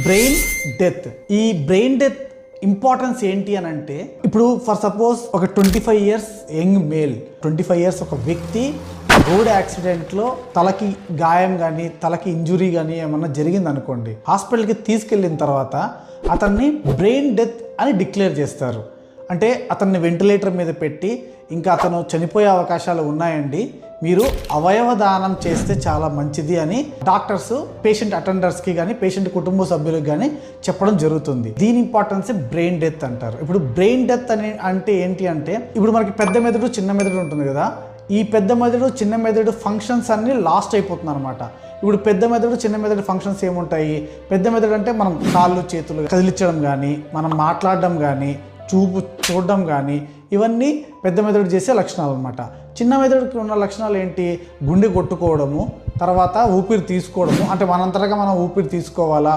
Brain death. ఈ brain death importance ఏంటి అని అంటే, ఇప్పుడు ఫర్ సపోజ్ ఒక 25 ఇయర్స్ యంగ్ మేల్, 25 ఇయర్స్ ఒక వ్యక్తి రోడ్ యాక్సిడెంట్లో తలకి గాయం కానీ తలకి ఇంజురీ కానీ ఏమన్నా జరిగింది అనుకోండి, హాస్పిటల్కి తీసుకెళ్ళిన తర్వాత అతన్ని బ్రెయిన్ డెత్ అని డిక్లేర్ చేస్తారు. అంటే అతన్ని వెంటిలేటర్ మీద పెట్టి ఇంకా అతను చనిపోయే అవకాశాలు ఉన్నాయండి, మీరు అవయవ దానం చేస్తే చాలా మంచిది అని డాక్టర్స్ పేషెంట్ అటెండర్స్కి కానీ పేషెంట్ కుటుంబ సభ్యులకు కానీ చెప్పడం జరుగుతుంది. దీని ఇంపార్టెన్స్ బ్రెయిన్ డెత్ అంటారు. ఇప్పుడు బ్రెయిన్ డెత్ అంటే ఏంటి అంటే, ఇప్పుడు మనకి పెద్ద మెదడు చిన్న మెదడు ఉంటుంది కదా, ఈ పెద్ద మెదడు చిన్న మెదడు ఫంక్షన్స్ అన్నీ లాస్ట్ అయిపోతుంది అనమాట. ఇప్పుడు పెద్ద మెదడు చిన్న మెదడు ఫంక్షన్స్ ఏముంటాయి? పెద్ద మెదడు అంటే మనం కాళ్ళు చేతులు కదిలించడం కానీ, మనం మాట్లాడడం కానీ, చూడడం కానీ, ఇవన్నీ పెద్ద మెదడు చేసే లక్షణాలు అనమాట. చిన్న మెదడుకి ఉన్న లక్షణాలు ఏంటి? గుండె కొట్టుకోవడము, తర్వాత ఊపిరి తీసుకోవడము, అంటే మనంతటగా మనం ఊపిరి తీసుకోవాలా,